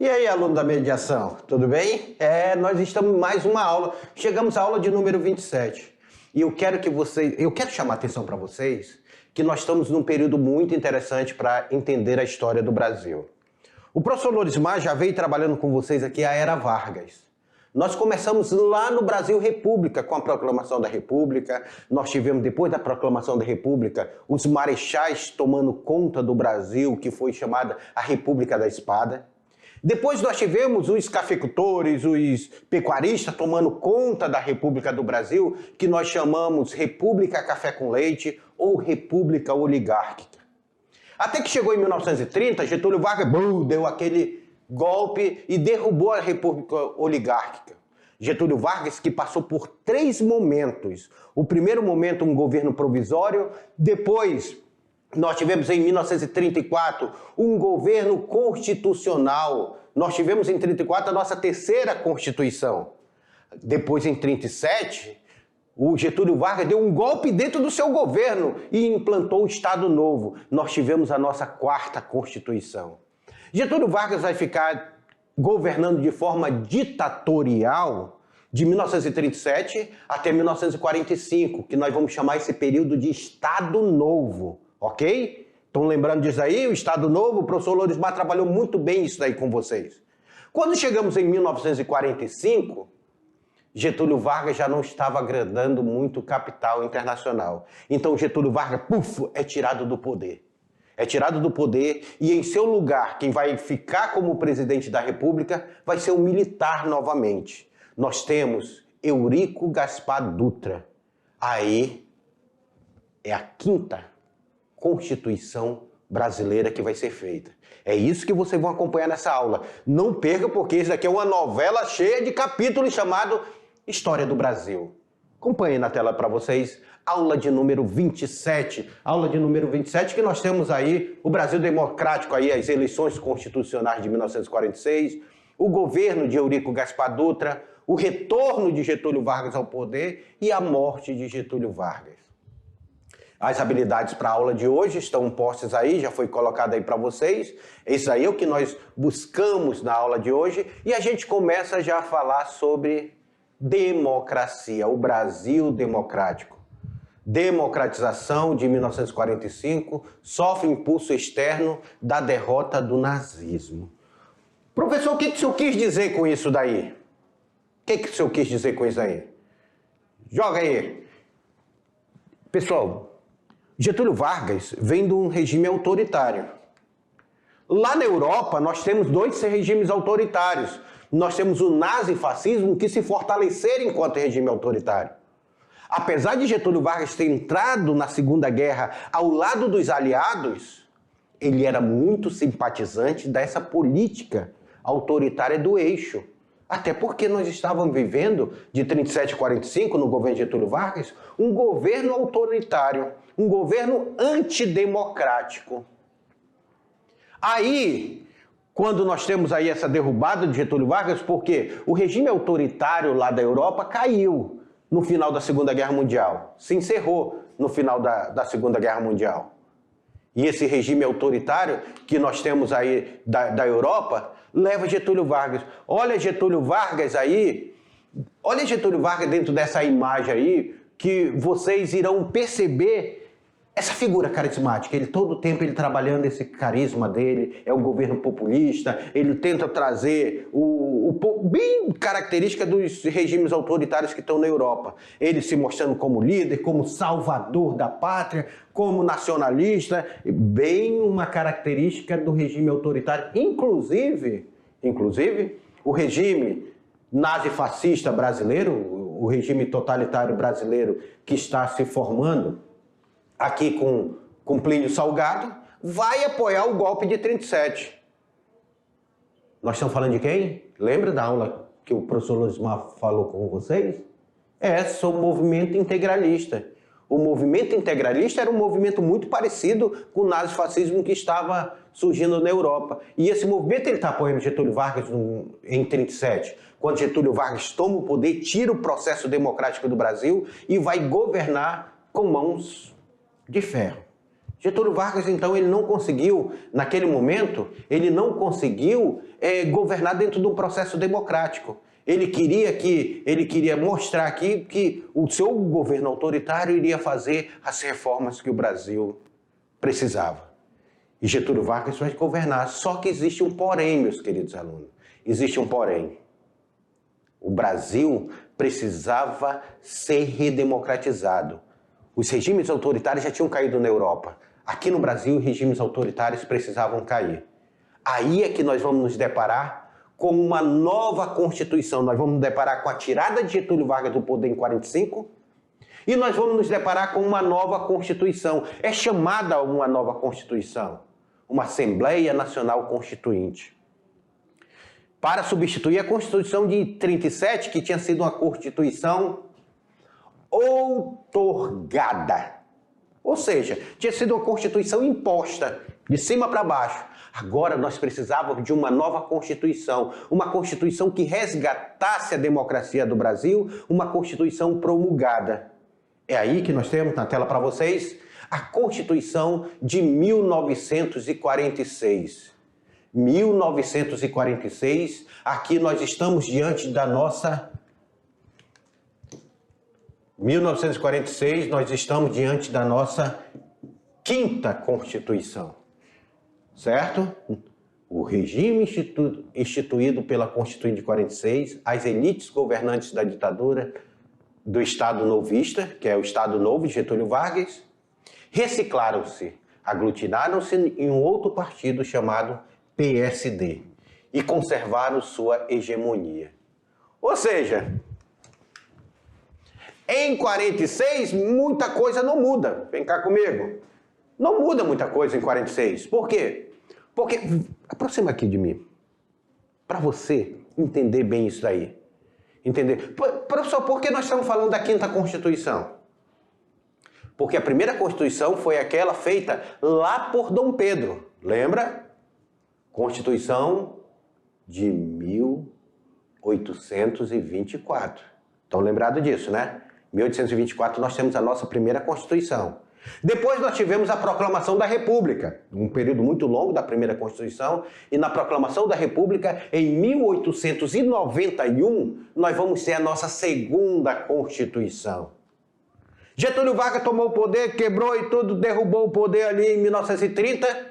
E aí, aluno da mediação, tudo bem? Nós estamos em mais uma aula. Chegamos à aula de número 27. E eu quero chamar a atenção para vocês que nós estamos num período muito interessante para entender a história do Brasil. O professor Lorismar já veio trabalhando com vocês aqui a Era Vargas. Nós começamos lá no Brasil República, com a proclamação da República. Nós tivemos, depois da proclamação da República, os marechais tomando conta do Brasil, que foi chamada a República da Espada. Depois nós tivemos os cafeicultores, os pecuaristas tomando conta da República do Brasil, que nós chamamos República Café com Leite ou República Oligárquica. Até que chegou em 1930, Getúlio Vargas deu aquele golpe e derrubou a República Oligárquica. Getúlio Vargas, que passou por 3 momentos. O primeiro momento, um governo provisório. Depois, nós tivemos em 1934 um governo constitucional. Nós tivemos em 1934 a nossa terceira Constituição. Depois, em 1937, o Getúlio Vargas deu um golpe dentro do seu governo e implantou o Estado Novo. Nós tivemos a nossa quarta Constituição. Getúlio Vargas vai ficar governando de forma ditatorial de 1937 até 1945, que nós vamos chamar esse período de Estado Novo, ok? Estão lembrando disso aí? O Estado Novo, o professor Lorismar trabalhou muito bem isso daí com vocês. Quando chegamos em 1945, Getúlio Vargas já não estava agradando muito o capital internacional. Então Getúlio Vargas, é tirado do poder. É tirado do poder e em seu lugar, quem vai ficar como presidente da República vai ser um militar novamente. Nós temos Eurico Gaspar Dutra. Aí é a 5ª Constituição brasileira que vai ser feita. É isso que vocês vão acompanhar nessa aula. Não perca, porque isso daqui é uma novela cheia de capítulos chamado História do Brasil. Acompanhe na tela para vocês. Aula de número 27. Aula de número 27 que nós temos aí o Brasil democrático, aí as eleições constitucionais de 1946, o governo de Eurico Gaspar Dutra, o retorno de Getúlio Vargas ao poder e a morte de Getúlio Vargas. As habilidades para a aula de hoje estão postas aí, já foi colocado aí para vocês. Isso aí é o que nós buscamos na aula de hoje e a gente começa já a falar sobre democracia, o Brasil democrático. Democratização de 1945 sofre impulso externo da derrota do nazismo. Professor, o que o senhor quis dizer com isso daí? O que o senhor quis dizer com isso aí? Joga aí. Pessoal, Getúlio Vargas vem de um regime autoritário. Lá na Europa, nós temos 2 regimes autoritários. Nós temos o nazifascismo que se fortaleceram enquanto regime autoritário. Apesar de Getúlio Vargas ter entrado na Segunda Guerra ao lado dos aliados, ele era muito simpatizante dessa política autoritária do eixo. Até porque nós estávamos vivendo, de 37 a 45, no governo de Getúlio Vargas, um governo autoritário, um governo antidemocrático. Aí, quando nós temos aí essa derrubada de Getúlio Vargas, porque o regime autoritário lá da Europa caiu no final da Segunda Guerra Mundial. Se encerrou no final da Segunda Guerra Mundial. E esse regime autoritário que nós temos aí da Europa leva Getúlio Vargas. Olha Getúlio Vargas aí, olha Getúlio Vargas dentro dessa imagem aí, que vocês irão perceber essa figura carismática. Ele todo o tempo ele trabalhando esse carisma dele, é um governo populista, ele tenta trazer bem característica dos regimes autoritários que estão na Europa. Ele se mostrando como líder, como salvador da pátria, como nacionalista, bem uma característica do regime autoritário. Inclusive o regime nazifascista brasileiro, o regime totalitário brasileiro que está se formando aqui com Plínio Salgado, vai apoiar o golpe de 37. Nós estamos falando de quem? Lembra da aula que o professor Lorismar falou com vocês? Sobre o movimento integralista. O movimento integralista era um movimento muito parecido com o nazifascismo que estava surgindo na Europa. E esse movimento ele está apoiando Getúlio Vargas em 37. Quando Getúlio Vargas toma o poder, tira o processo democrático do Brasil e vai governar com mãos de ferro. Getúlio Vargas, então, ele não conseguiu, naquele momento, ele não conseguiu governar dentro de um processo democrático. Ele queria mostrar aqui que o seu governo autoritário iria fazer as reformas que o Brasil precisava. E Getúlio Vargas vai governar. Só que existe um porém, meus queridos alunos. Existe um porém. O Brasil precisava ser redemocratizado. Os regimes autoritários já tinham caído na Europa. Aqui no Brasil, regimes autoritários precisavam cair. Aí é que nós vamos nos deparar com uma nova Constituição. Nós vamos nos deparar com a tirada de Getúlio Vargas do poder em 1945 e nós vamos nos deparar com uma nova Constituição. É chamada uma nova Constituição, uma Assembleia Nacional Constituinte, para substituir a Constituição de 1937, que tinha sido uma Constituição outorgada. Ou seja, tinha sido uma Constituição imposta, de cima para baixo. Agora nós precisávamos de uma nova Constituição, uma Constituição que resgatasse a democracia do Brasil, uma Constituição promulgada. É aí que nós temos na tela para vocês a Constituição de 1946. 1946, aqui nós estamos diante da nossa... 1946, nós estamos diante da nossa quinta Constituição, certo? O regime instituído pela Constituinte de 46, as elites governantes da ditadura do Estado novista, que é o Estado Novo de Getúlio Vargas, reciclaram-se, aglutinaram-se em um outro partido chamado PSD e conservaram sua hegemonia. Ou seja, em 46, muita coisa não muda. Vem cá comigo. Não muda muita coisa em 46. Por quê? Porque, aproxima aqui de mim, para você entender bem isso daí. Entender? Professor, por que nós estamos falando da quinta Constituição? Porque a primeira Constituição foi aquela feita lá por Dom Pedro. Lembra? Constituição de 1824. Estão lembrados disso, né? 1824 nós temos a nossa primeira Constituição. Depois nós tivemos a Proclamação da República, um período muito longo da primeira Constituição, e na Proclamação da República, em 1891, nós vamos ter a nossa segunda Constituição. Getúlio Vargas tomou o poder, quebrou e tudo, derrubou o poder ali em 1930,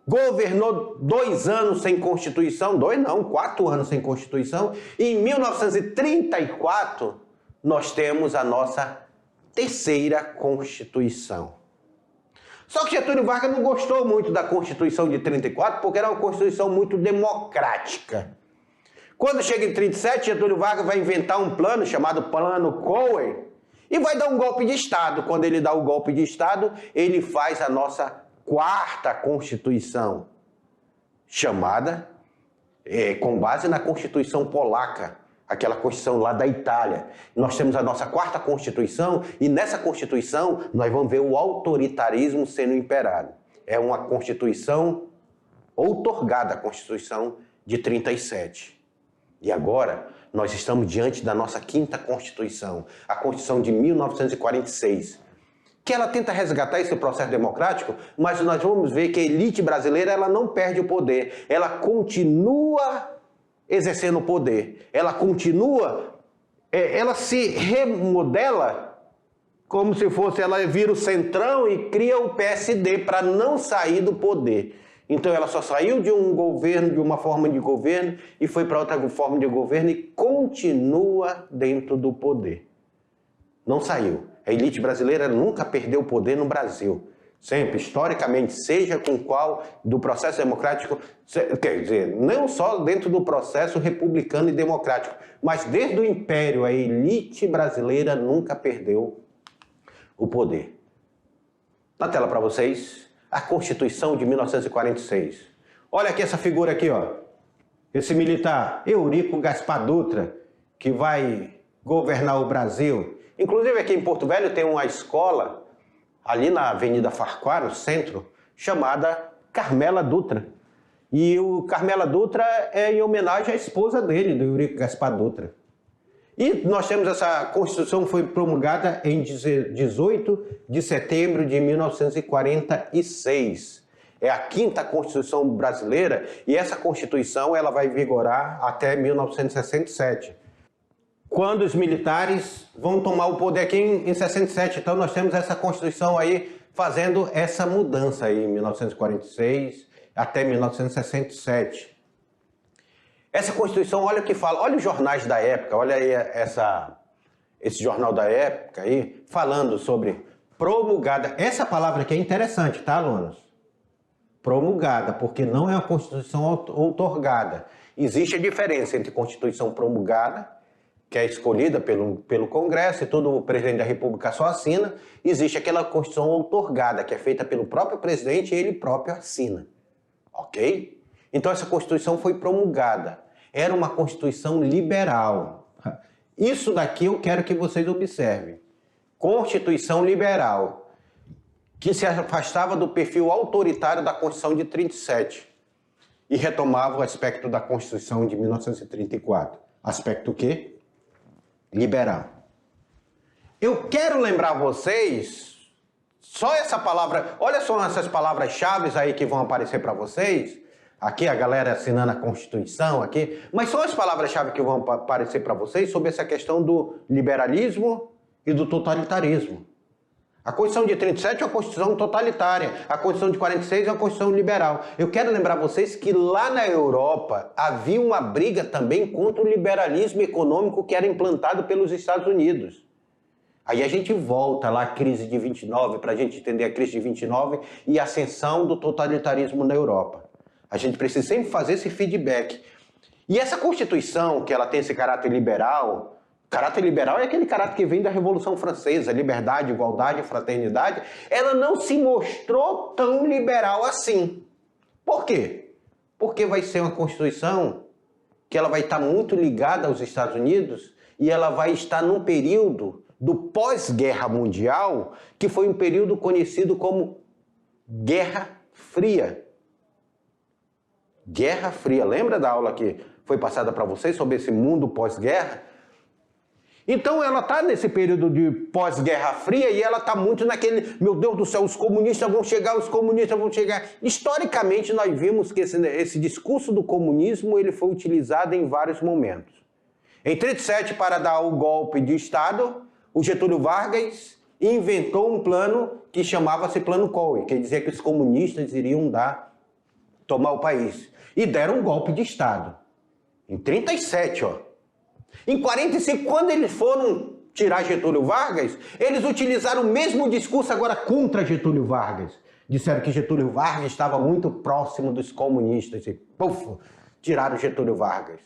governou 2 anos sem Constituição, 2 não, 4 anos sem Constituição, e em 1934 nós temos a nossa terceira Constituição. Só que Getúlio Vargas não gostou muito da Constituição de 34, porque era uma Constituição muito democrática. Quando chega em 37, Getúlio Vargas vai inventar um plano chamado Plano Cohen e vai dar um golpe de Estado. Quando ele dá o golpe de Estado, ele faz a nossa quarta Constituição, chamada, com base na Constituição Polaca, aquela Constituição lá da Itália. Nós temos a nossa quarta Constituição e nessa Constituição nós vamos ver o autoritarismo sendo imperado. É uma Constituição outorgada, a Constituição de 37. E agora nós estamos diante da nossa quinta Constituição, a Constituição de 1946, que ela tenta resgatar esse processo democrático, mas nós vamos ver que a elite brasileira ela não perde o poder, ela continua exercendo o poder, ela continua, ela se remodela como se fosse, ela vira o centrão e cria o PSD para não sair do poder. Então ela só saiu de um governo, de uma forma de governo, e foi para outra forma de governo e continua dentro do poder. Não saiu. A elite brasileira nunca perdeu o poder no Brasil. Sempre, historicamente, seja com qual do processo democrático, quer dizer, não só dentro do processo republicano e democrático, mas desde o Império, a elite brasileira nunca perdeu o poder. Na tela para vocês, a Constituição de 1946. Olha aqui essa figura aqui, ó. Esse militar, Eurico Gaspar Dutra, que vai governar o Brasil. Inclusive aqui em Porto Velho tem uma escola ali na Avenida Farquhar, no centro, chamada Carmela Dutra. E o Carmela Dutra é em homenagem à esposa dele, do Eurico Gaspar Dutra. E nós temos essa Constituição, foi promulgada em 18 de setembro de 1946. É a 5ª Constituição brasileira e essa Constituição ela vai vigorar até 1967. Quando os militares vão tomar o poder aqui em 67. Então nós temos essa Constituição aí fazendo essa mudança aí em 1946 até 1967. Essa Constituição, olha o que fala, olha os jornais da época, olha aí esse jornal da época aí, falando sobre promulgada. Essa palavra aqui é interessante, tá, alunos? Promulgada, porque não é uma Constituição outorgada. Existe a diferença entre Constituição promulgada, que é escolhida pelo Congresso e todo o presidente da República só assina, existe aquela Constituição outorgada, que é feita pelo próprio presidente e ele próprio assina. Ok? Então essa Constituição foi promulgada. Era uma Constituição liberal. Isso daqui eu quero que vocês observem. Constituição liberal, que se afastava do perfil autoritário da Constituição de 37 e retomava o aspecto da Constituição de 1934. Aspecto o quê? Liberal. Eu quero lembrar vocês, só essa palavra, olha só essas palavras-chave aí que vão aparecer para vocês. Aqui a galera assinando a Constituição aqui, mas são as palavras-chave que vão aparecer para vocês sobre essa questão do liberalismo e do totalitarismo. A Constituição de 37 é uma Constituição totalitária, a Constituição de 46 é uma Constituição liberal. Eu quero lembrar vocês que lá na Europa havia uma briga também contra o liberalismo econômico que era implantado pelos Estados Unidos. Aí a gente volta lá à crise de 29, para a gente entender a crise de 29 e a ascensão do totalitarismo na Europa. A gente precisa sempre fazer esse feedback. E essa Constituição, que ela tem esse caráter liberal é aquele caráter que vem da Revolução Francesa, liberdade, igualdade, fraternidade, ela não se mostrou tão liberal assim. Por quê? Porque vai ser uma Constituição que ela vai estar muito ligada aos Estados Unidos e ela vai estar num período do pós-guerra mundial, que foi um período conhecido como Guerra Fria. Guerra Fria. Lembra da aula que foi passada para vocês sobre esse mundo pós-guerra? Então ela está nesse período de pós-Guerra Fria e ela está muito naquele, meu Deus do céu, os comunistas vão chegar. Historicamente nós vimos que esse discurso do comunismo ele foi utilizado em vários momentos. Em 37, para dar o golpe de Estado, o Getúlio Vargas inventou um plano que chamava-se Plano Collor, que dizia que os comunistas iriam tomar o país. E deram um golpe de Estado. Em 37, ó. Em 45, quando eles foram tirar Getúlio Vargas, eles utilizaram o mesmo discurso agora contra Getúlio Vargas. Disseram que Getúlio Vargas estava muito próximo dos comunistas. E, puf, tiraram Getúlio Vargas.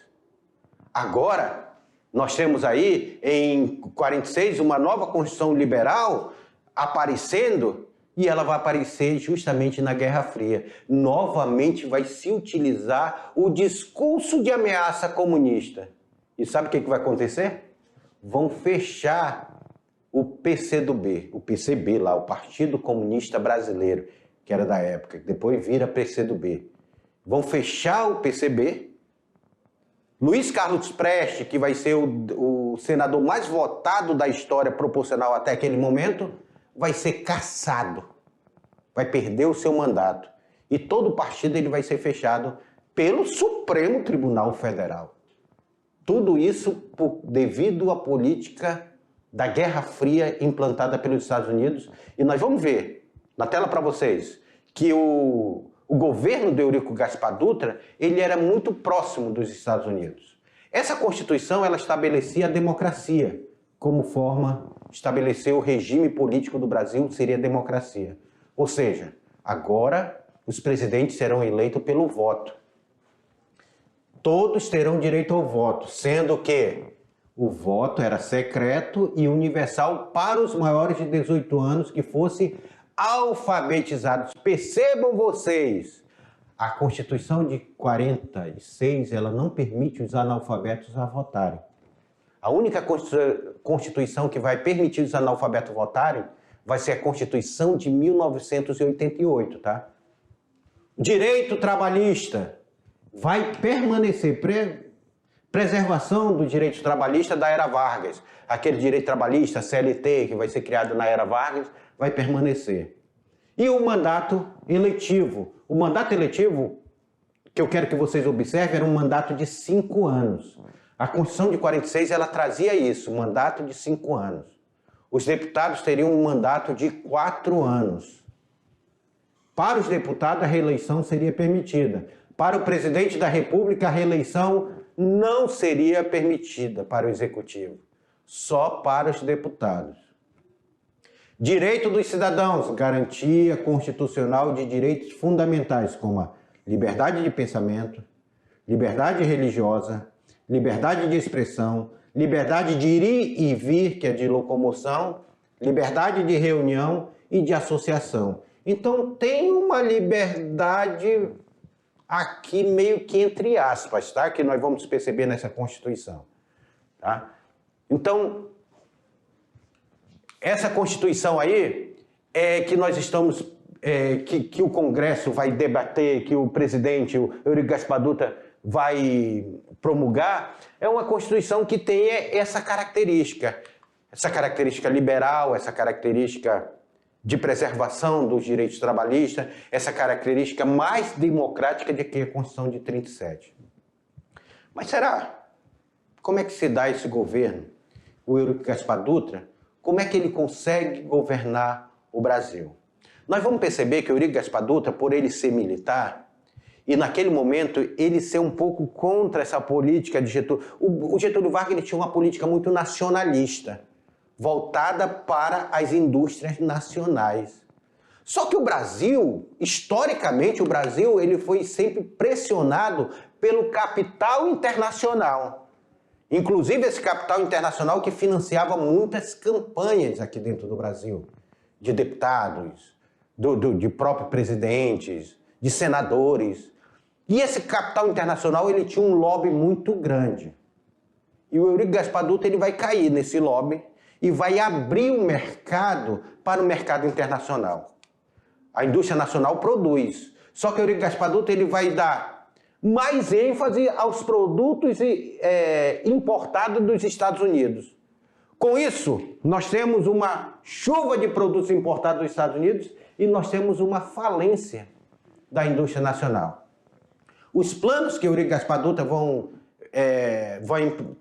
Agora, nós temos aí, em 46, uma nova Constituição Liberal aparecendo. E ela vai aparecer justamente na Guerra Fria. Novamente vai se utilizar o discurso de ameaça comunista. E sabe o que vai acontecer? Vão fechar o PCdoB, o PCB lá, o Partido Comunista Brasileiro, que era da época, que depois vira PCdoB. Vão fechar o PCB. Luiz Carlos Prestes, que vai ser o senador mais votado da história proporcional até aquele momento, vai ser cassado, vai perder o seu mandato. E todo o partido ele vai ser fechado pelo Supremo Tribunal Federal. Tudo isso devido à política da Guerra Fria implantada pelos Estados Unidos. E nós vamos ver na tela para vocês que o governo do Eurico Gaspar Dutra ele era muito próximo dos Estados Unidos. Essa Constituição ela estabelecia a democracia como forma, estabelecer o regime político do Brasil seria a democracia. Ou seja, agora os presidentes serão eleitos pelo voto. Todos terão direito ao voto, sendo que o voto era secreto e universal para os maiores de 18 anos que fossem alfabetizados. Percebam vocês, a Constituição de 46 ela não permite os analfabetos a votarem. A única Constituição que vai permitir os analfabetos votarem vai ser a Constituição de 1988, tá? Direito trabalhista vai permanecer Preservação dos direitos trabalhistas da era Vargas. Aquele direito trabalhista, CLT, que vai ser criado na era Vargas, vai permanecer. E o mandato eletivo. O mandato eletivo, que eu quero que vocês observem, era um mandato de 5 anos. A Constituição de 46, ela trazia isso, um mandato de 5 anos. Os deputados teriam um mandato de 4 anos. Para os deputados, a reeleição seria permitida. Para o presidente da República, a reeleição não seria permitida para o executivo, só para os deputados. Direito dos cidadãos, garantia constitucional de direitos fundamentais, como a liberdade de pensamento, liberdade religiosa, liberdade de expressão, liberdade de ir e vir, que é de locomoção, liberdade de reunião e de associação. Então tem uma liberdade aqui meio que entre aspas, tá? Que nós vamos perceber nessa Constituição, tá? Então, essa Constituição aí é que nós estamos, que o Congresso vai debater, que o presidente, o Eurico Gaspar Dutra, vai promulgar, é uma Constituição que tem essa característica liberal, essa característica de preservação dos direitos trabalhistas, essa característica mais democrática do que a Constituição de 37. Mas será? Como é que se dá esse governo? O Eurico Gaspar Dutra, como é que ele consegue governar o Brasil? Nós vamos perceber que o Eurico Gaspar Dutra, por ele ser militar, e naquele momento ele ser um pouco contra essa política de Getúlio. O Getúlio Vargas ele tinha uma política muito nacionalista, voltada para as indústrias nacionais. Só que o Brasil, historicamente, o Brasil ele foi sempre pressionado pelo capital internacional. Inclusive esse capital internacional que financiava muitas campanhas aqui dentro do Brasil, de deputados, de próprios presidentes, de senadores. E esse capital internacional ele tinha um lobby muito grande. E o Eurico Gaspar Dutra ele vai cair nesse lobby e vai abrir o mercado para o mercado internacional. A indústria nacional produz. Só que o Eurico Gaspar Dutra ele vai dar mais ênfase aos produtos importados dos Estados Unidos. Com isso, nós temos uma chuva de produtos importados dos Estados Unidos e nós temos uma falência da indústria nacional. Os planos que o Eurico Gaspar Dutra vão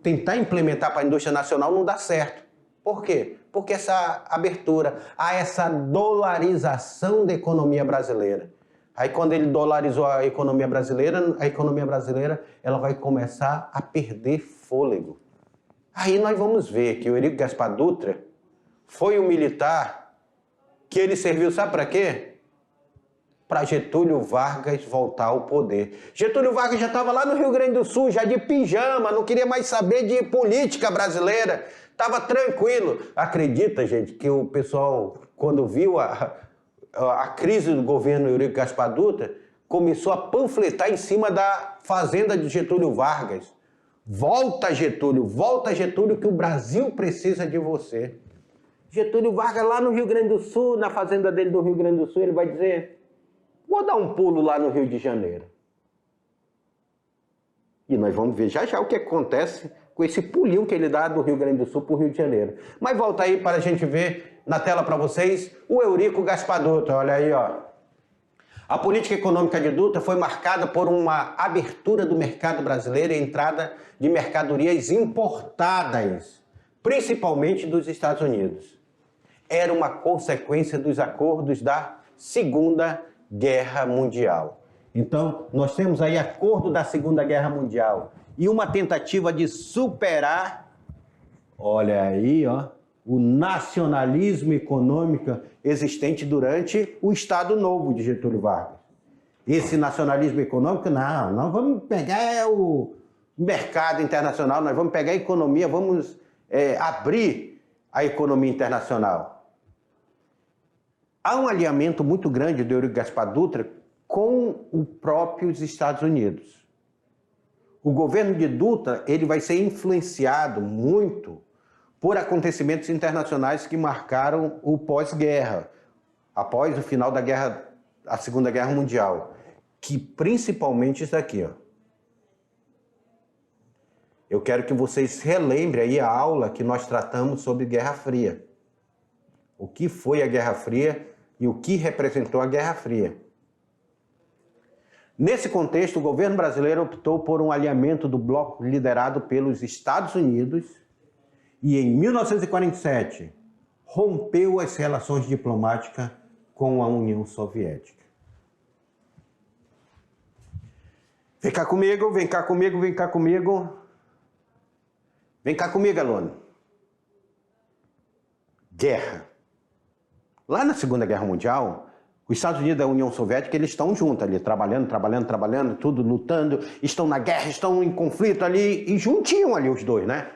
tentar implementar para a indústria nacional não dá certo. Por quê? Porque essa abertura, há essa dolarização da economia brasileira. Aí quando ele dolarizou a economia brasileira ela vai começar a perder fôlego. Aí nós vamos ver que o Eurico Gaspar Dutra foi um militar que ele serviu, sabe para quê? Para Getúlio Vargas voltar ao poder. Getúlio Vargas já estava lá no Rio Grande do Sul, já de pijama, não queria mais saber de política brasileira, estava tranquilo. Acredita, gente, que o pessoal, quando viu a crise do governo Eurico Gaspar Dutra, começou a panfletar em cima da fazenda de Getúlio Vargas. Volta, Getúlio, que o Brasil precisa de você. Getúlio Vargas lá no Rio Grande do Sul, na fazenda dele do Rio Grande do Sul, ele vai dizer: vou dar um pulo lá no Rio de Janeiro. E nós vamos ver já já o que acontece com esse pulinho que ele dá do Rio Grande do Sul para o Rio de Janeiro. Mas volta aí para a gente ver na tela para vocês o Eurico Gaspar Dutra. Olha aí, ó. A política econômica de Dutra foi marcada por uma abertura do mercado brasileiro e entrada de mercadorias importadas, principalmente dos Estados Unidos. Era uma consequência dos acordos da Segunda Guerra Mundial. Então, nós temos aí acordo da Segunda Guerra Mundial e uma tentativa de superar, olha aí, ó, o nacionalismo econômico existente durante o Estado Novo de Getúlio Vargas. Esse nacionalismo econômico, não, nós vamos pegar o mercado internacional, nós vamos pegar a economia, vamos abrir a economia internacional. Há um alinhamento muito grande do Eurico Gaspar Dutra com os próprios Estados Unidos. O governo de Dutra ele vai ser influenciado muito por acontecimentos internacionais que marcaram o pós-guerra, após o final da guerra, a Segunda Guerra Mundial, que principalmente isso aqui, ó. Eu quero que vocês relembrem aí a aula que nós tratamos sobre Guerra Fria. O que foi a Guerra Fria e o que representou a Guerra Fria. Nesse contexto, o governo brasileiro optou por um alinhamento do bloco liderado pelos Estados Unidos e, em 1947, rompeu as relações diplomáticas com a União Soviética. Vem cá comigo, vem cá comigo, vem cá comigo. Vem cá comigo, aluno. Guerra. Lá na Segunda Guerra Mundial, os Estados Unidos e a União Soviética, eles estão juntos ali, trabalhando, tudo lutando, estão na guerra, estão em conflito ali, e juntinham ali os dois, né?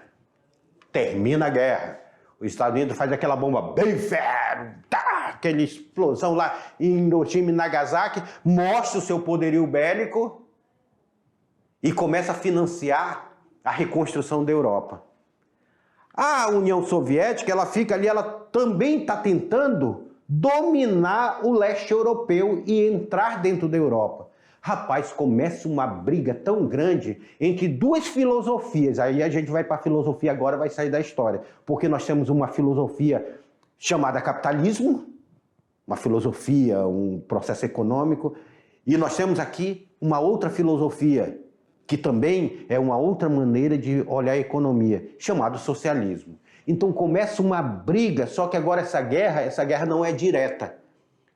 Termina a guerra. Os Estados Unidos faz aquela bomba bem ferro, tá, aquela explosão lá em Hiroshima e Nagasaki, mostra o seu poderio bélico e começa a financiar a reconstrução da Europa. A União Soviética, ela fica ali, ela também está tentando dominar o leste europeu e entrar dentro da Europa. Rapaz, começa uma briga tão grande entre duas filosofias. Aí a gente vai para a filosofia agora, vai sair da história. Porque nós temos uma filosofia chamada capitalismo, uma filosofia, um processo econômico, e nós temos aqui uma outra filosofia, que também é uma outra maneira de olhar a economia, chamado socialismo. Então começa uma briga, só que agora essa guerra não é direta,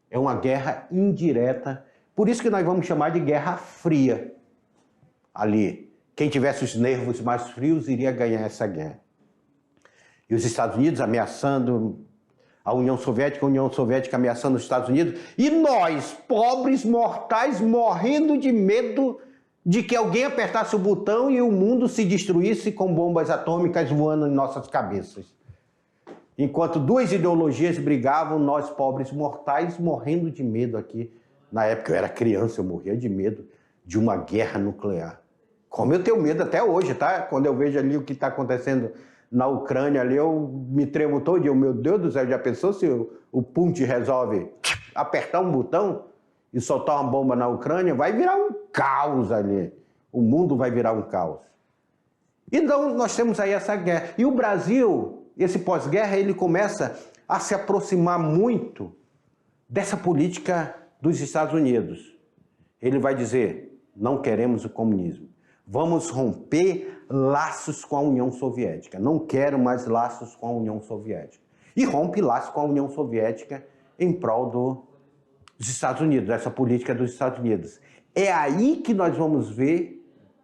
é uma guerra indireta. Por isso que nós vamos chamar de Guerra Fria. Ali, quem tivesse os nervos mais frios iria ganhar essa guerra. E os Estados Unidos ameaçando a União Soviética ameaçando os Estados Unidos, e nós, pobres mortais, morrendo de medo de que alguém apertasse o botão e o mundo se destruísse com bombas atômicas voando em nossas cabeças. Enquanto duas ideologias brigavam, nós, pobres mortais, morrendo de medo aqui. Na época eu era criança, eu morria de medo de uma guerra nuclear. Como eu tenho medo até hoje, tá? Quando eu vejo ali o que está acontecendo na Ucrânia, ali eu me tremo todo dia. Meu Deus do céu, já pensou se o Putin resolve apertar um botão e soltar uma bomba na Ucrânia? Vai virar um caos ali. O mundo vai virar um caos. Então nós temos aí essa guerra. E o Brasil, esse pós-guerra, ele começa a se aproximar muito dessa política dos Estados Unidos. Ele vai dizer, não queremos o comunismo. Vamos romper laços com a União Soviética. Não quero mais laços com a União Soviética. E rompe laços com a União Soviética em prol dos Estados Unidos, essa política dos Estados Unidos. É aí que nós vamos ver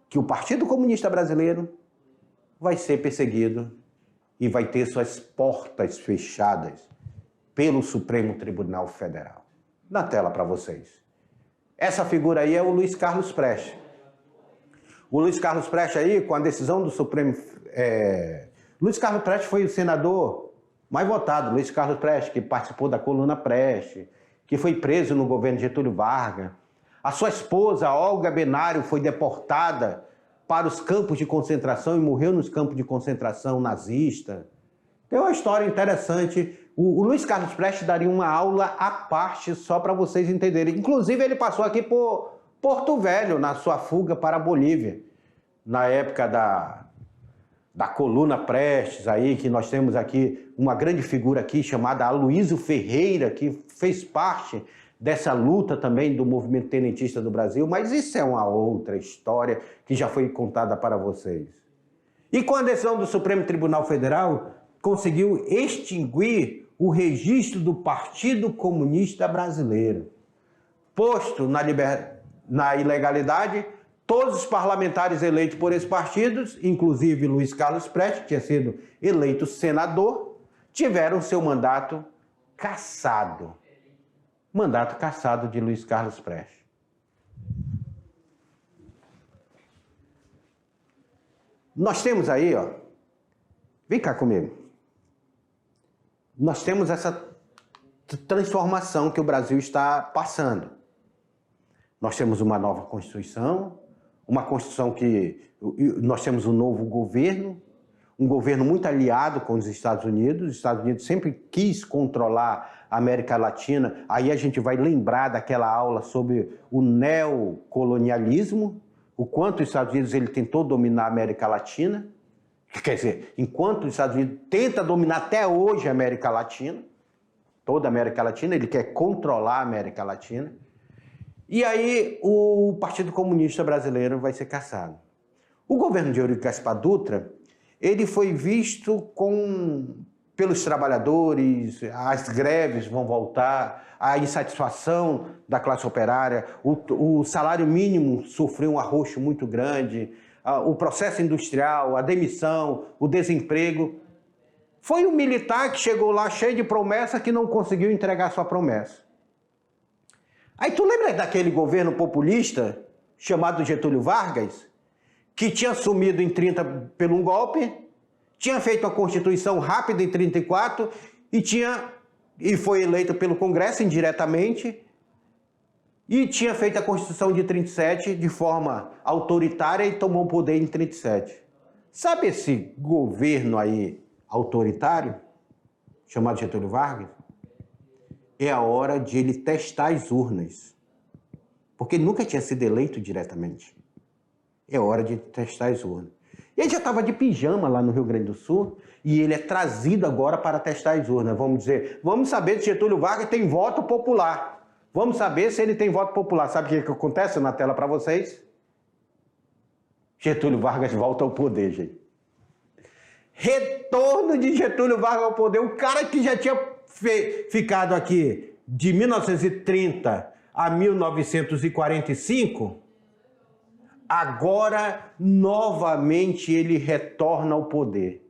que o Partido Comunista Brasileiro vai ser perseguido e vai ter suas portas fechadas pelo Supremo Tribunal Federal. Na tela para vocês. Essa figura aí é o Luiz Carlos Prestes. O Luiz Carlos Prestes aí, com a decisão do Supremo... Luiz Carlos Prestes foi o senador mais votado. Luiz Carlos Prestes, que participou da coluna Prestes, que foi preso no governo Getúlio Vargas. A sua esposa, Olga Benário, foi deportada para os campos de concentração e morreu nos campos de concentração nazista. Tem uma história interessante. O Luiz Carlos Prestes daria uma aula à parte só para vocês entenderem. Inclusive, ele passou aqui por Porto Velho, na sua fuga para a Bolívia. Na época da coluna Prestes, aí, que nós temos aqui uma grande figura aqui chamada Aloysio Ferreira, que fez parte dessa luta também do movimento tenentista do Brasil, mas isso é uma outra história que já foi contada para vocês. E com a decisão do Supremo Tribunal Federal, conseguiu extinguir o registro do Partido Comunista Brasileiro. Posto na ilegalidade, todos os parlamentares eleitos por esses partidos, inclusive Luiz Carlos Prestes, que tinha sido eleito senador, tiveram seu mandato cassado. Mandato cassado de Luiz Carlos Prestes. Nós temos aí, ó, vem cá comigo. Nós temos essa transformação que o Brasil está passando. Nós temos uma nova Constituição, uma Constituição que nós temos um novo governo, um governo muito aliado com os Estados Unidos. Os Estados Unidos sempre quis controlar a América Latina. Aí a gente vai lembrar daquela aula sobre o neocolonialismo, o quanto os Estados Unidos ele tentou dominar a América Latina, quer dizer, enquanto os Estados Unidos tenta dominar até hoje a América Latina, toda a América Latina, ele quer controlar a América Latina, e aí o Partido Comunista Brasileiro vai ser cassado. O governo de Eurico Gaspar Dutra, ele foi visto pelos trabalhadores, as greves vão voltar, a insatisfação da classe operária, o salário mínimo sofreu um arroxo muito grande, o processo industrial, a demissão, o desemprego. Foi um militar que chegou lá cheio de promessa que não conseguiu entregar sua promessa. Aí tu lembra daquele governo populista chamado Getúlio Vargas, que tinha assumido em 30 pelo um golpe, tinha feito a Constituição rápida em 34 e foi eleito pelo Congresso indiretamente e tinha feito a Constituição de 37 de forma autoritária e tomou o poder em 37. Sabe esse governo aí autoritário, chamado Getúlio Vargas? É a hora de ele testar as urnas, porque ele nunca tinha sido eleito diretamente. É hora de testar as urnas. Ele já estava de pijama lá no Rio Grande do Sul e ele é trazido agora para testar as urnas. Vamos dizer, vamos saber se Getúlio Vargas tem voto popular. Vamos saber se ele tem voto popular. Sabe o que acontece na tela para vocês? Getúlio Vargas volta ao poder, gente. Retorno de Getúlio Vargas ao poder. O cara que já tinha ficado aqui de 1930 a 1945... agora, novamente, ele retorna ao poder.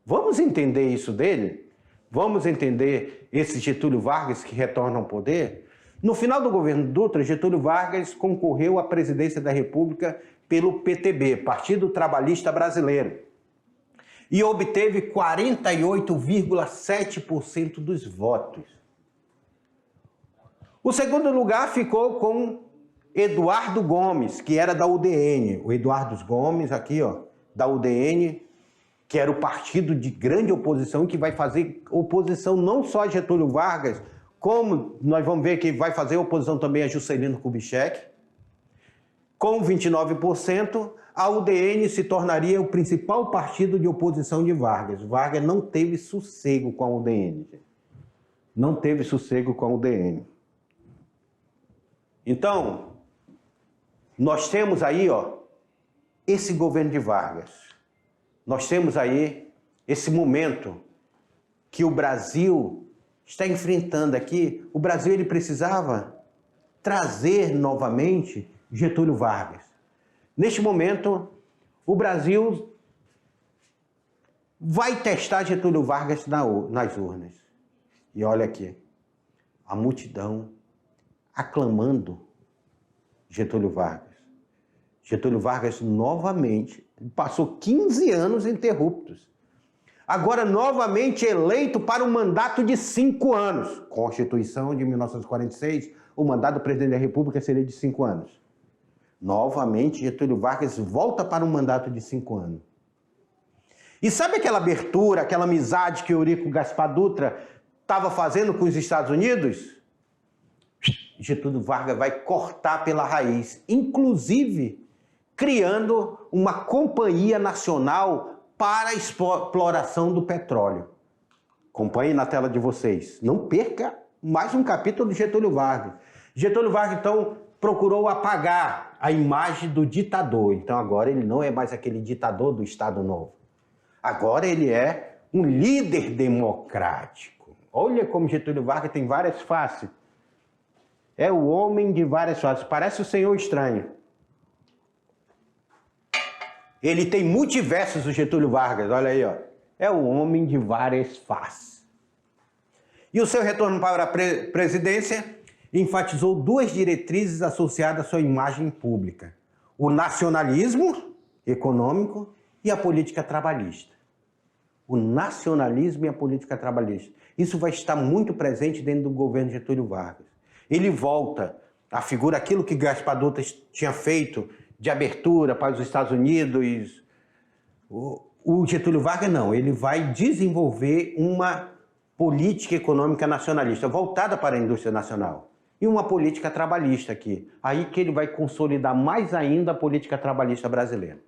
Vamos entender isso dele? Vamos entender esse Getúlio Vargas que retorna ao poder? No final do governo Dutra, Getúlio Vargas concorreu à presidência da República pelo PTB, Partido Trabalhista Brasileiro, e obteve 48,7% dos votos. O segundo lugar ficou com Eduardo Gomes, que era da UDN. O Eduardo Gomes, aqui, ó, da UDN, que era o partido de grande oposição, que vai fazer oposição não só a Getúlio Vargas, como nós vamos ver que vai fazer oposição também a Juscelino Kubitschek. Com 29%, a UDN se tornaria o principal partido de oposição de Vargas. Vargas não teve sossego com a UDN. Não teve sossego com a UDN. Então, nós temos aí, ó, esse governo de Vargas. Nós temos aí esse momento que o Brasil está enfrentando aqui. O Brasil ele precisava trazer novamente Getúlio Vargas. Neste momento, o Brasil vai testar Getúlio Vargas nas urnas. E olha aqui, a multidão aclamando Getúlio Vargas. Getúlio Vargas novamente passou 15 anos interruptos. Agora novamente eleito para um mandato de 5 anos. Constituição de 1946, o mandato do presidente da República seria de 5 anos. Novamente Getúlio Vargas volta para um mandato de 5 anos. E sabe aquela abertura, aquela amizade que Eurico Gaspar Dutra estava fazendo com os Estados Unidos? Getúlio Vargas vai cortar pela raiz, inclusive criando uma companhia nacional para a exploração do petróleo. Acompanhe na tela de vocês. Não perca mais um capítulo de Getúlio Vargas. Getúlio Vargas, então, procurou apagar a imagem do ditador. Então, agora ele não é mais aquele ditador do Estado Novo. Agora ele é um líder democrático. Olha como Getúlio Vargas tem várias faces. É o homem de várias faces. Parece o Senhor Estranho. Ele tem multiversos, o Getúlio Vargas. Olha aí, ó. É o homem de várias faces. E o seu retorno para a presidência enfatizou 2 diretrizes associadas à sua imagem pública: o nacionalismo econômico e a política trabalhista. O nacionalismo e a política trabalhista. Isso vai estar muito presente dentro do governo de Getúlio Vargas. Ele volta a figura, aquilo que Gaspar Dutra tinha feito de abertura para os Estados Unidos. O Getúlio Vargas não, ele vai desenvolver uma política econômica nacionalista, voltada para a indústria nacional. e uma política trabalhista aqui. Aí que ele vai consolidar mais ainda a política trabalhista brasileira.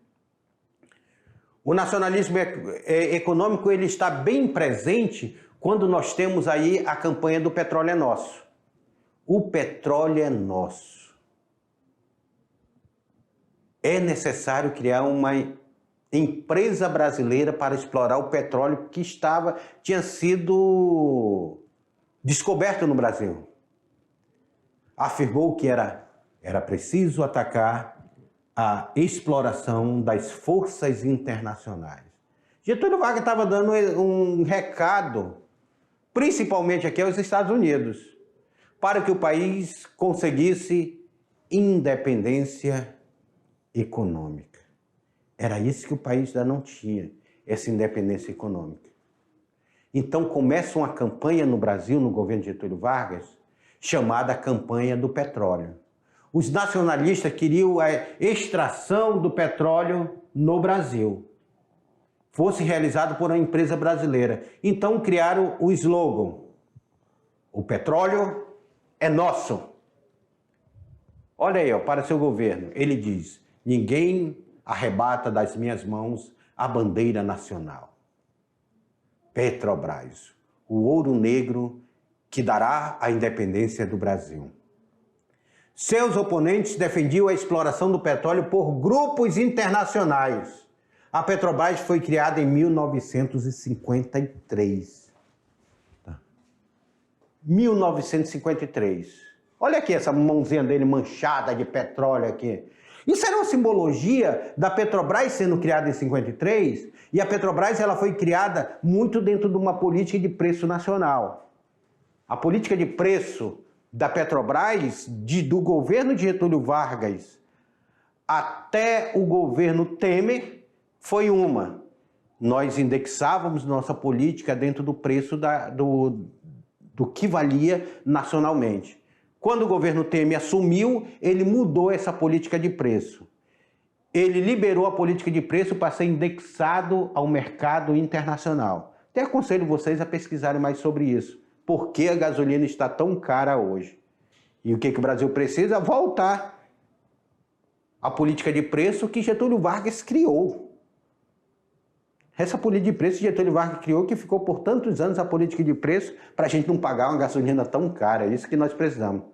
O nacionalismo econômico ele está bem presente quando nós temos aí a campanha do petróleo é nosso. O petróleo é nosso. É necessário criar uma empresa brasileira para explorar o petróleo que tinha sido descoberto no Brasil. Afirmou que era preciso atacar a exploração das forças internacionais. Getúlio Vargas estava dando um recado, principalmente aqui aos Estados Unidos, para que o país conseguisse independência econômica. Era isso que o país ainda não tinha, essa independência econômica. Então começa uma campanha no Brasil, no governo de Getúlio Vargas, chamada Campanha do Petróleo. Os nacionalistas queriam a extração do petróleo no Brasil. Fosse realizado por uma empresa brasileira. Então criaram o slogan: o petróleo é nosso. Olha aí, ó, para seu governo. Ele diz: ninguém arrebata das minhas mãos a bandeira nacional. Petrobras, o ouro negro que dará a independência do Brasil. Seus oponentes defendiam a exploração do petróleo por grupos internacionais. A Petrobras foi criada em 1953. 1953. Olha aqui essa mãozinha dele manchada de petróleo aqui. Isso era uma simbologia da Petrobras sendo criada em 53, e a Petrobras ela foi criada muito dentro de uma política de preço nacional. A política de preço da Petrobras, do governo de Getúlio Vargas até o governo Temer, foi uma. Nós indexávamos nossa política dentro do preço do que valia nacionalmente. Quando o governo Temer assumiu, ele mudou essa política de preço. Ele liberou a política de preço para ser indexado ao mercado internacional. Até aconselho vocês a pesquisarem mais sobre isso. Por que a gasolina está tão cara hoje? E o que o Brasil precisa? Voltar à política de preço que Getúlio Vargas criou. Essa política de preço que Getúlio Vargas criou, que ficou por tantos anos a política de preço para a gente não pagar uma gasolina tão cara. É isso que nós precisamos.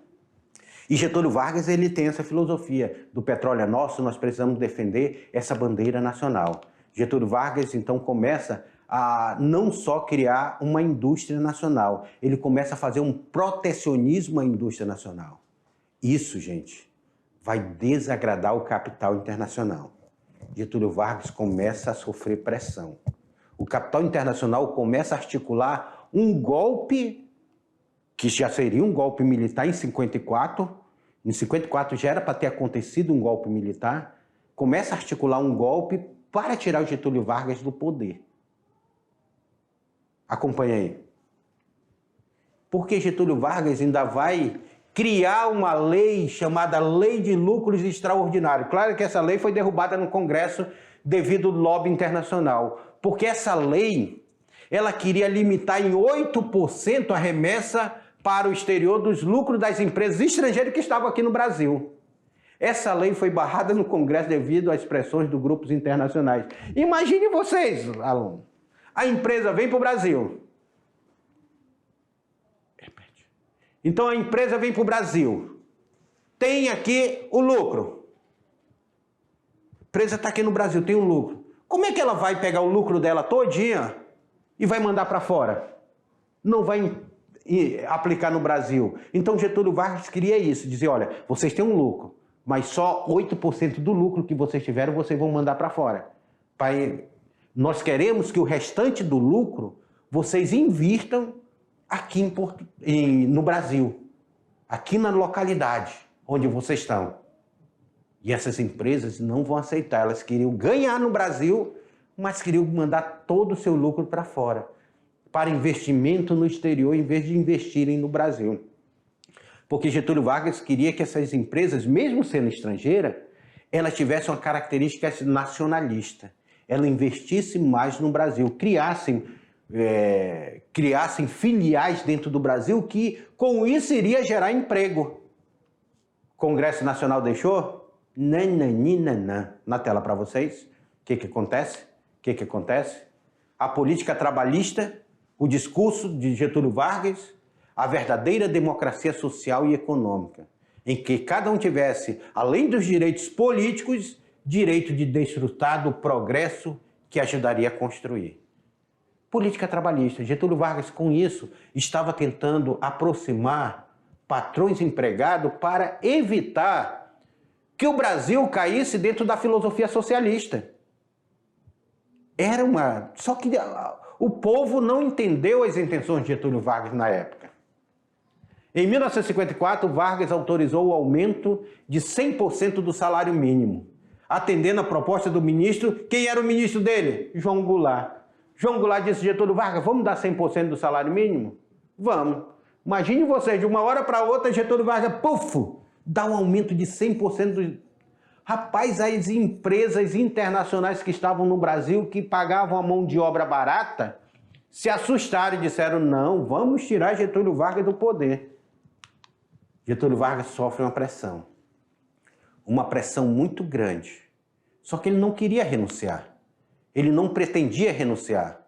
E Getúlio Vargas ele tem essa filosofia do petróleo é nosso, nós precisamos defender essa bandeira nacional. Getúlio Vargas então começa a não só criar uma indústria nacional, ele começa a fazer um protecionismo à indústria nacional. Isso, gente, vai desagradar o capital internacional. Getúlio Vargas começa a sofrer pressão. O capital internacional começa a articular um golpe, que já seria um golpe militar em 54. Em 54 já era para ter acontecido um golpe militar. Começa a articular um golpe para tirar o Getúlio Vargas do poder. Acompanha aí. Porque Getúlio Vargas ainda vai criar uma lei chamada Lei de Lucros Extraordinários. Claro que essa lei foi derrubada no Congresso devido ao lobby internacional. Porque essa lei, ela queria limitar em 8% a remessa para o exterior dos lucros das empresas estrangeiras que estavam aqui no Brasil. Essa lei foi barrada no Congresso devido às pressões dos grupos internacionais. Imagine vocês, alunos. A empresa vem para o Brasil. Então a empresa vem para o Brasil. Tem aqui o lucro. A empresa está aqui no Brasil, tem um lucro. Como é que ela vai pegar o lucro dela todinha e vai mandar para fora? Não vai aplicar no Brasil. Então Getúlio Vargas queria isso, dizer, olha, vocês têm um lucro, mas só 8% do lucro que vocês tiveram, vocês vão mandar para fora. Nós queremos que o restante do lucro, vocês invirtam aqui no Brasil, aqui na localidade onde vocês estão. E essas empresas não vão aceitar, elas queriam ganhar no Brasil, mas queriam mandar todo o seu lucro para fora, para investimento no exterior, em vez de investirem no Brasil. Porque Getúlio Vargas queria que essas empresas, mesmo sendo estrangeiras, elas tivessem uma característica nacionalista. Ela investisse mais no Brasil, criassem criassem filiais dentro do Brasil, que com isso iria gerar emprego. O Congresso Nacional deixou? Nananina. Na tela para vocês. O que acontece? O que acontece? A política trabalhista, o discurso de Getúlio Vargas, a verdadeira democracia social e econômica, em que cada um tivesse, além dos direitos políticos, direito de desfrutar do progresso que ajudaria a construir. Política trabalhista. Getúlio Vargas, com isso, estava tentando aproximar patrões e empregados para evitar que o Brasil caísse dentro da filosofia socialista. Só que o povo não entendeu as intenções de Getúlio Vargas na época. Em 1954, Vargas autorizou o aumento de 100% do salário mínimo, atendendo a proposta do ministro. Quem era o ministro dele? João Goulart. João Goulart disse: Getúlio Vargas, vamos dar 100% do salário mínimo? Vamos. Imagine vocês, de uma hora para outra, Getúlio Vargas, puf, dá um aumento de 100% do... Rapaz, as empresas internacionais que estavam no Brasil, que pagavam a mão de obra barata, se assustaram e disseram: não, vamos tirar Getúlio Vargas do poder. Getúlio Vargas sofre uma pressão muito grande. Só que ele não queria renunciar. Ele não pretendia renunciar.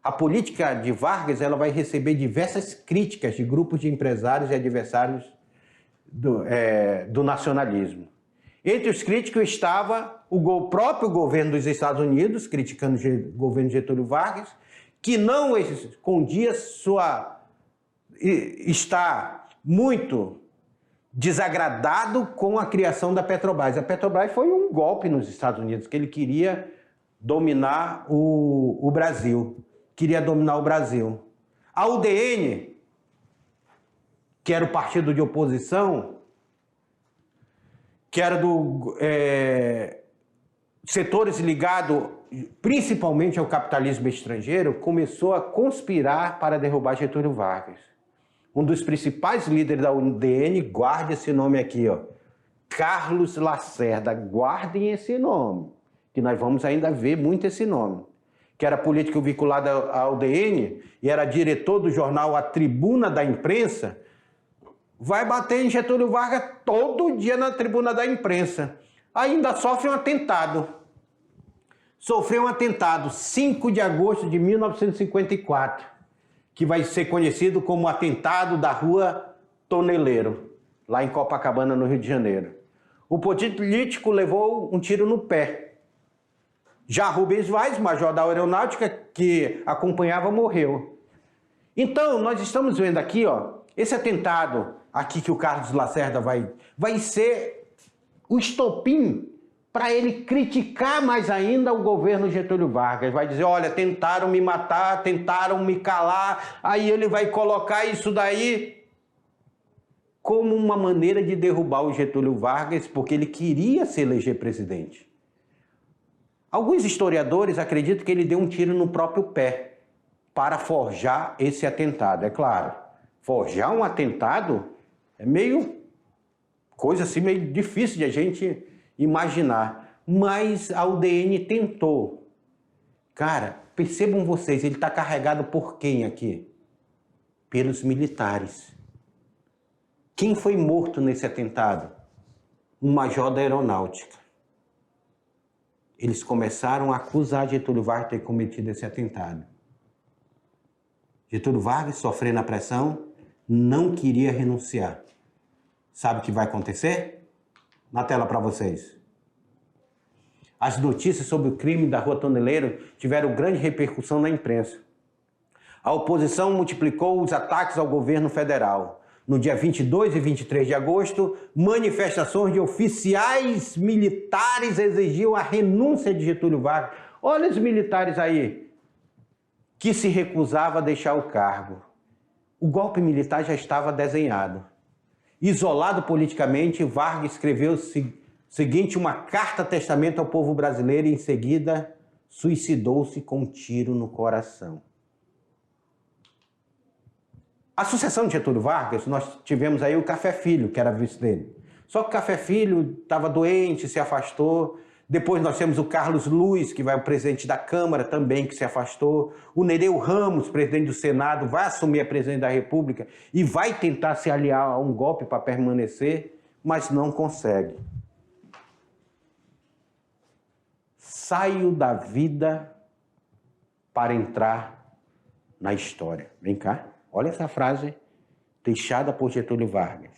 A política de Vargas ela vai receber diversas críticas de grupos de empresários e adversários do nacionalismo. Entre os críticos estava o próprio governo dos Estados Unidos, criticando o governo de Getúlio Vargas, que não escondia está muito desagradado com a criação da Petrobras. A Petrobras foi um golpe nos Estados Unidos, que ele queria dominar o Brasil. Queria dominar o Brasil. A UDN, que era o partido de oposição, que era do setores ligados principalmente ao capitalismo estrangeiro, começou a conspirar para derrubar Getúlio Vargas. Um dos principais líderes da UDN, guarde esse nome aqui, ó, Carlos Lacerda. Guardem esse nome, que nós vamos ainda ver muito esse nome. Que era político vinculado à UDN e era diretor do jornal A Tribuna da Imprensa, vai bater em Getúlio Vargas todo dia na Tribuna da Imprensa. Ainda sofre um atentado. Sofreu um atentado 5 de agosto de 1954, que vai ser conhecido como o atentado da Rua Toneleiro, lá em Copacabana, no Rio de Janeiro. O político levou um tiro no pé. Já Rubens Vaz, major da Aeronáutica, que acompanhava, morreu. Então, nós estamos vendo aqui, ó, esse atentado aqui que o Carlos Lacerda vai ser o estopim para ele criticar mais ainda o governo Getúlio Vargas. Vai dizer: olha, tentaram me matar, tentaram me calar, aí ele vai colocar isso daí como uma maneira de derrubar o Getúlio Vargas, porque ele queria se eleger presidente. Alguns historiadores acreditam que ele deu um tiro no próprio pé para forjar esse atentado. É claro, forjar um atentado é coisa assim meio difícil de a gente imaginar. Mas a UDN tentou. Cara, percebam vocês, ele está carregado por quem aqui? Pelos militares. Quem foi morto nesse atentado? Um major da Aeronáutica. Eles começaram a acusar Getúlio Vargas de ter cometido esse atentado. Getúlio Vargas, sofrendo a pressão, não queria renunciar. Sabe o que vai acontecer? Na tela para vocês. As notícias sobre o crime da Rua Toneleiro tiveram grande repercussão na imprensa. A oposição multiplicou os ataques ao governo federal. No dia 22 e 23 de agosto, manifestações de oficiais militares exigiam a renúncia de Getúlio Vargas. Olha os militares aí, que se recusava a deixar o cargo. O golpe militar já estava desenhado. Isolado politicamente, Vargas escreveu seguinte uma carta-testamento ao povo brasileiro e em seguida suicidou-se com um tiro no coração. A sucessão de Getúlio Vargas, nós tivemos aí o Café Filho, que era vice dele. Só que o Café Filho estava doente, se afastou. Depois nós temos o Carlos Luiz, que vai o presidente da Câmara também, que se afastou. O Nereu Ramos, presidente do Senado, vai assumir a presidência da República e vai tentar se aliar a um golpe para permanecer, mas não consegue. Saio da vida para entrar na história. Vem cá, olha essa frase deixada por Getúlio Vargas.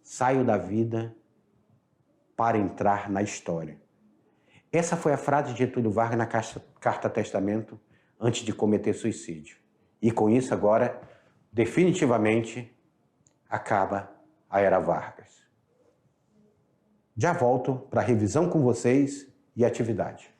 Saio da vida para entrar na história. Essa foi a frase de Getúlio Vargas na Carta Testamento antes de cometer suicídio. E com isso agora, definitivamente, acaba a Era Vargas. Já volto para a revisão com vocês e atividade.